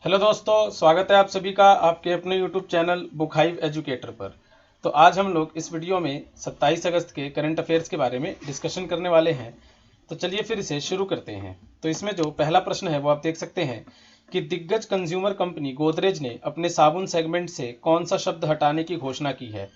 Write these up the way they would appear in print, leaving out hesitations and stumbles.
Hello दोस्तों, स्वागत है आप सभी का आपके अपने YouTube channel book hive educator पर। तो आज हम लोग इस वीडियो में 27 अगस्त के करंट अफेयर्स के बारे में डिस्कशन करने वाले हैं। तो चलिए फिर इसे शुरू करते हैं। तो इसमें जो पहला प्रश्न है वो आप देख सकते हैं कि दिग्गज कंज्यूमर कंपनी गोदरेज ने अपने साबुन सेगमेंट से कौन सा शब्द हटाने की घोषणा की है।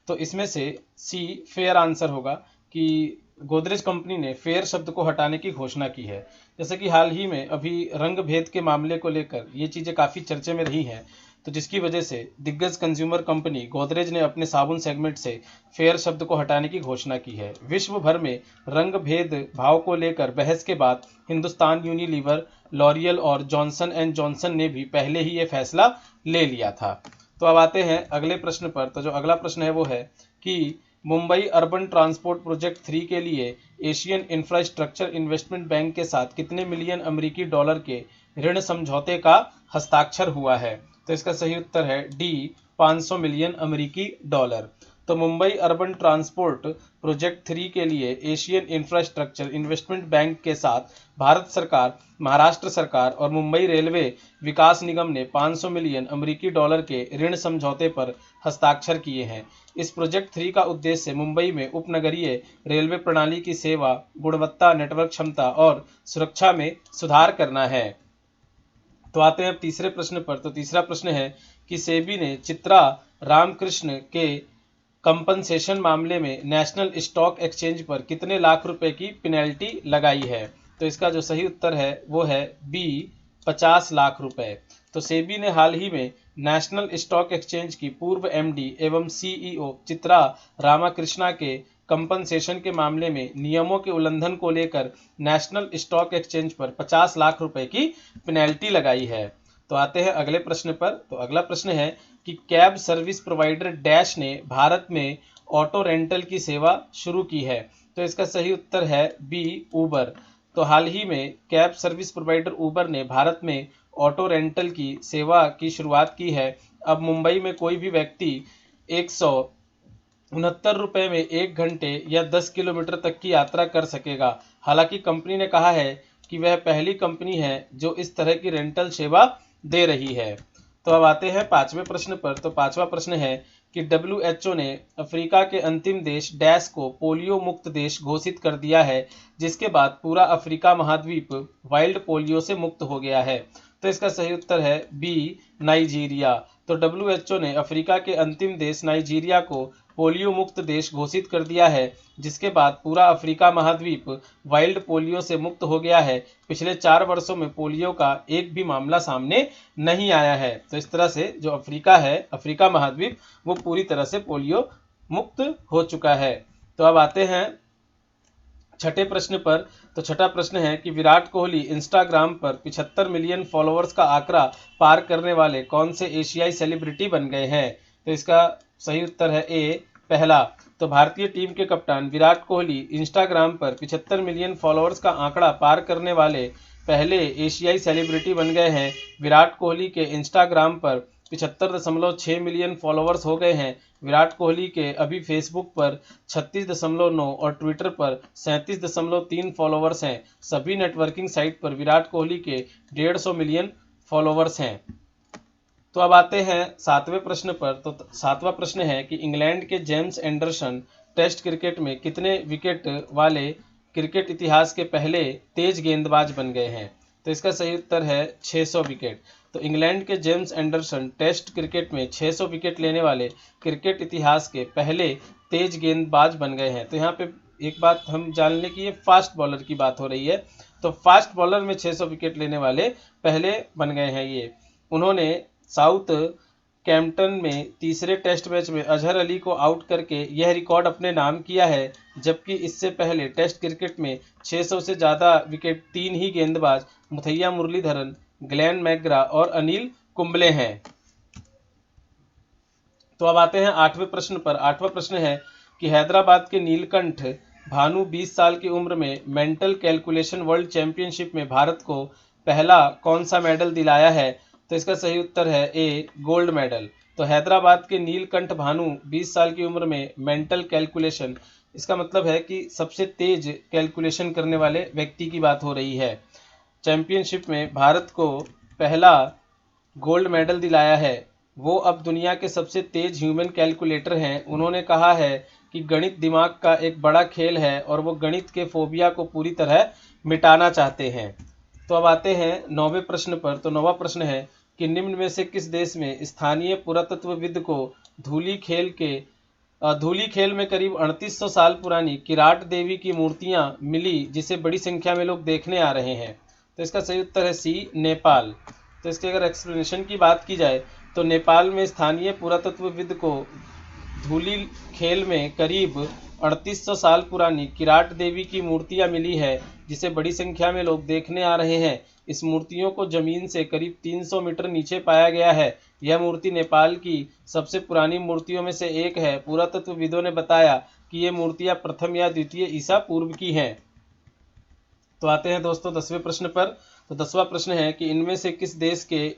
तो इसमें से सी फेयर आंसर होगा कि गोदरेज कंपनी ने फेयर शब्द को हटाने की घोषणा की है। जैसे कि हाल ही में अभी रंग भेद के मामले को लेकर ये चीज़ें काफ़ी चर्चे में रही हैं, तो जिसकी वजह से दिग्गज कंज्यूमर कंपनी गोदरेज ने अपने साबुन सेगमेंट से फेयर शब्द को हटाने की घोषणा की है। विश्व भर में रंग भेद भाव को लेकर बहस के बाद हिंदुस्तान यूनिलीवर, लॉरियल और जॉनसन एंड जॉनसन ने भी पहले ही ये फैसला ले लिया था। तो अब आते हैं अगले प्रश्न पर। तो जो अगला प्रश्न है वो है कि मुंबई अर्बन ट्रांसपोर्ट प्रोजेक्ट 3 के लिए एशियन इंफ्रास्ट्रक्चर इन्वेस्टमेंट बैंक के साथ कितने मिलियन अमेरिकी डॉलर के ऋण समझौते का हस्ताक्षर हुआ है। तो इसका सही उत्तर है डी, 500 मिलियन अमेरिकी डॉलर। तो मुंबई अर्बन ट्रांसपोर्ट प्रोजेक्ट 3 के लिए एशियन इंफ्रास्ट्रक्चर इन्वेस्टमेंट बैंक के साथ भारत सरकार, महाराष्ट्र सरकार और मुंबई रेलवे विकास निगम ने 500 मिलियन अमेरिकी डॉलर के ऋण समझौते पर हस्ताक्षर किए हैं। इस प्रोजेक्ट 3 का उद्देश्य मुंबई में उपनगरीय रेलवे प्रणाली की सेवा, गुणवत्ता, नेटवर्क क्षमता और सुरक्षा में सुधार करना है। तो आते हैं अब तीसरे प्रश्न पर। तो तीसरा प्रश्न है कि सेबी ने चित्रा रामकृष्ण के कंपनसेशन मामले में नेशनल स्टॉक एक्सचेंज पर कितने लाख रुपए की पेनल्टी लगाई है। तो इसका जो सही उत्तर है वो है बी, 50 लाख रुपए। तो सेबी ने हाल ही में नेशनल स्टॉक एक्सचेंज की पूर्व एमडी एवं सीईओ चित्रा रामाकृष्णा के कंपनसेशन के मामले में नियमों के उल्लंघन को लेकर नेशनल स्टॉक एक्सचेंज पर 50 लाख रुपए की पेनल्टी लगाई है। तो आते हैं अगले प्रश्न पर। तो अगला प्रश्न है कि कैब सर्विस प्रोवाइडर डैश ने भारत में ऑटो रेंटल की सेवा शुरू की है। तो इसका सही उत्तर है बी, ऊबर। तो हाल ही में कैब सर्विस प्रोवाइडर ऊबर ने भारत में ऑटो रेंटल की सेवा की शुरुआत की है। अब मुंबई में कोई भी व्यक्ति 169 रुपये में 1 घंटे या 10 किलोमीटर तक की यात्रा कर सकेगा। हालांकि कंपनी ने कहा है कि वह पहली कंपनी है जो इस तरह की रेंटल सेवा दे रही है। तो अब आते हैं पांचवें प्रश्न पर। तो पांचवा प्रश्न है कि WHO ने अफ्रीका के अंतिम देश डैश को पोलियो मुक्त देश घोषित कर दिया है, जिसके बाद पूरा अफ्रीका महाद्वीप वाइल्ड पोलियो से मुक्त हो गया है। तो इसका सही उत्तर है बी, नाइजीरिया। तो WHO ने अफ्रीका के अंतिम देश नाइजीरिया को पोलियो मुक्त देश घोषित कर दिया है, जिसके बाद पूरा अफ्रीका महाद्वीप वाइल्ड पोलियो से मुक्त हो गया है। पिछले 4 वर्षों में पोलियो का एक भी मामला सामने नहीं आया है। तो इस तरह से जो अफ्रीका है, अफ्रीका महाद्वीप, वो पूरी तरह से पोलियो मुक्त हो चुका है। तो अब आते हैं छठे प्रश्न पर। तो छठा प्रश्न है कि विराट कोहली इंस्टाग्राम पर 75 मिलियन फॉलोअर्स का आंकड़ा पार करने वाले कौन से एशियाई सेलिब्रिटी बन गए हैं। तो इसका सही उत्तर है ए, पहला। तो भारतीय टीम के कप्तान विराट कोहली इंस्टाग्राम पर 75 मिलियन फॉलोअर्स का आंकड़ा पार करने वाले पहले एशियाई सेलिब्रिटी बन गए हैं। विराट कोहली के इंस्टाग्राम पर 75.6 मिलियन फॉलोअर्स हो गए हैं। विराट कोहली के अभी फेसबुक पर 36.9 और ट्विटर पर 37.3 फॉलोअर्स हैं। सभी नेटवर्किंग साइट पर विराट कोहली के 150 मिलियन फॉलोअर्स हैं। तो अब आते हैं सातवें प्रश्न पर। तो सातवां प्रश्न है कि इंग्लैंड के जेम्स एंडरसन टेस्ट क्रिकेट में कितने विकेट वाले क्रिकेट इतिहास के पहले तेज गेंदबाज बन गए हैं। तो इसका सही उत्तर है 600 विकेट। तो इंग्लैंड के जेम्स एंडरसन टेस्ट क्रिकेट में 600 विकेट लेने वाले क्रिकेट इतिहास के पहले तेज गेंदबाज बन गए हैं। तो यहाँ पे एक बात हम जान लें कि ये फास्ट बॉलर की बात हो रही है। तो फास्ट बॉलर में 600 विकेट लेने वाले पहले बन गए हैं ये। उन्होंने साउथ कैम्पटन में तीसरे टेस्ट मैच में अजहर अली को आउट करके यह रिकॉर्ड अपने नाम किया है, जबकि इससे पहले टेस्ट क्रिकेट में 600 से ज़्यादा विकेट 3 ही गेंदबाज मुथैया मुरलीधरन, ग्लेन मैकग्रा और अनिल कुंबले हैं। तो अब आते हैं आठवें प्रश्न पर। आठवां प्रश्न है कि हैदराबाद के नीलकंठ भानु 20 साल की उम्र में मेंटल कैलकुलेशन वर्ल्ड चैंपियनशिप में भारत को पहला कौन सा मेडल दिलाया है। तो इसका सही उत्तर है ए, गोल्ड मेडल। तो हैदराबाद के नीलकंठ भानु 20 साल की उम्र में मेंटल कैलकुलेशन, इसका मतलब है कि सबसे तेज कैलकुलेशन करने वाले व्यक्ति की बात हो रही है। चैंपियनशिप में भारत को पहला गोल्ड मेडल दिलाया है, वो अब दुनिया के सबसे तेज ह्यूमन कैलकुलेटर हैं। उन्होंने कहा है कि गणित दिमाग का एक बड़ा खेल है और वो गणित के फोबिया को पूरी तरह मिटाना चाहते हैं। तो अब आते हैं 9वें प्रश्न पर। तो 9वां प्रश्न है कि निम्न में से किस देश में स्थानीय पुरातत्वविद को धूली खेल में करीब 3800 साल पुरानी किराट देवी की मूर्तियां मिली, जिसे बड़ी संख्या में लोग देखने आ रहे हैं। तो इसका सही उत्तर है सी, नेपाल। तो इसके अगर एक्सप्लेनेशन की बात की जाए तो नेपाल में स्थानीय पुरातत्वविद को धूली खेल में करीब 3800 साल पुरानी किराट देवी की मूर्तियां मिली है, जिसे बड़ी संख्या में लोग देखने आ रहे हैं। इस मूर्तियों को जमीन से करीब 300 मीटर नीचे पाया गया है। यह मूर्ति नेपाल की सबसे पुरानी मूर्तियों में से एक है। पुरातत्वविदों ने बताया कि ये मूर्तियां प्रथम या द्वितीय ईसा पूर्व की हैं। तो आते हैं दोस्तों 10वें प्रश्न पर। तो 10वां प्रश्न है कि इनमें से किस देश के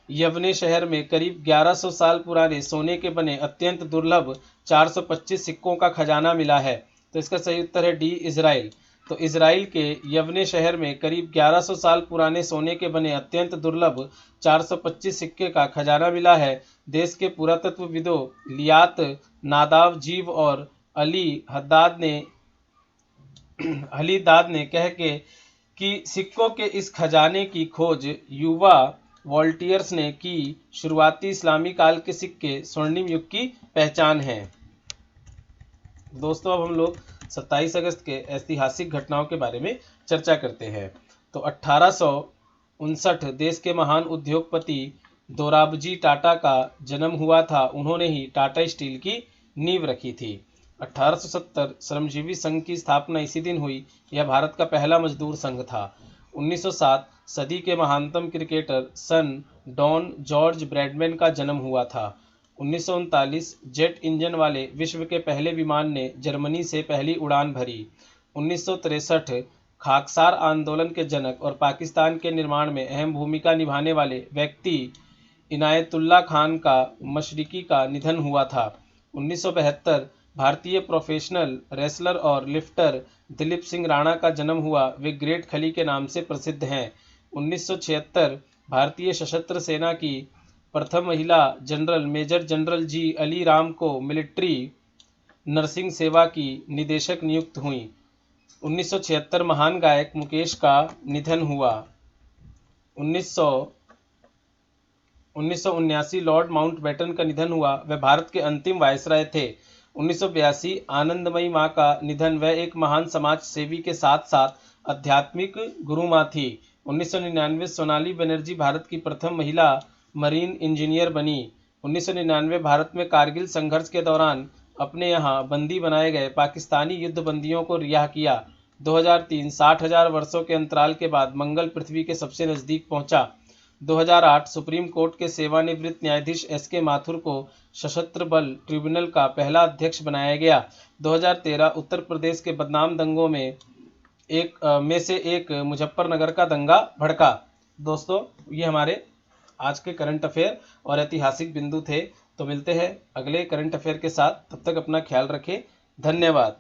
यवने शहर में करीब 1100 साल पुराने सोने के बने अत्यंत दुर्लभ 425 सिक्कों का खजाना मिला है। तो इसका सही उत्तर है डी, इजराइल। तो इजराइल के यवने शहर में करीब 1100 साल पुराने सोने के बने अत्यंत दुर्लभ 425 सिक्के का खजाना मिला है। देश के पुरातत्वविदों लियात नादाव जीव और अली दाद ने कह के कि सिक्कों के इस खजाने की खोज युवा वॉल्टियर्स ने की। शुरुआती इस्लामी काल के सिक्के स्वर्णिम युग की पहचान है। दोस्तों अब हम लोग 27 अगस्त के ऐतिहासिक घटनाओं के बारे में चर्चा करते हैं। तो 1859 देश के महान उद्योगपति दोराबजी टाटा का जन्म हुआ था। उन्होंने ही टाटा स्टील की नींव रखी थी। 1870 श्रमजीवी संघ की स्थापना इसी दिन हुई। यह भारत का पहला मजदूर संघ था। 1907 सदी के महानतम क्रिकेटर सन डॉन जॉर्ज ब्रैडमैन का जन्म हुआ था। 1939 जेट इंजन वाले विश्व के पहले विमान ने जर्मनी से पहली उड़ान भरी। 1963 खाकसार आंदोलन के जनक और पाकिस्तान के निर्माण में अहम भूमिका निभाने वाले व्यक्ति इनायतुल्लाह खान का मशरिकी का निधन हुआ था। 1972 भारतीय प्रोफेशनल रेसलर और लिफ्टर दिलीप सिंह राणा का जन्म हुआ। वे ग्रेट खली के नाम से प्रसिद्ध हैं। 1976 भारतीय सशस्त्र सेना की प्रथम महिला जनरल मेजर जनरल जी अली राम को मिलिट्री नर्सिंग सेवा की निदेशक नियुक्त हुई। 1976 महान गायक मुकेश का निधन हुआ। 1979 लॉर्ड माउंटबेटन का निधन हुआ। वह भारत के अंतिम वायसराय थे। 1982 आनंदमयी माँ का निधन। वह एक महान समाज सेवी के साथ साथ आध्यात्मिक गुरु माँ थी। 1999 सोनाली बनर्जी भारत की प्रथम महिला मरीन इंजीनियर बनी। 1999 भारत में कारगिल संघर्ष के दौरान अपने यहाँ बंदी बनाए गए पाकिस्तानी युद्ध बंदियों को रिहा किया। 2003 60,000 वर्षों के अंतराल के बाद मंगल पृथ्वी के सबसे नजदीक पहुंचा। 2008 सुप्रीम कोर्ट के सेवानिवृत्त न्यायाधीश एस.के. माथुर को सशस्त्र बल ट्रिब्यूनल का पहला अध्यक्ष बनाया गया। 2013 उत्तर प्रदेश के बदनाम दंगों में से एक मुजफ्फरनगर का दंगा भड़का। दोस्तों ये हमारे आज के करंट अफेयर और ऐतिहासिक बिंदु थे। तो मिलते हैं अगले करंट अफेयर के साथ। तब तक अपना ख्याल रखें। धन्यवाद।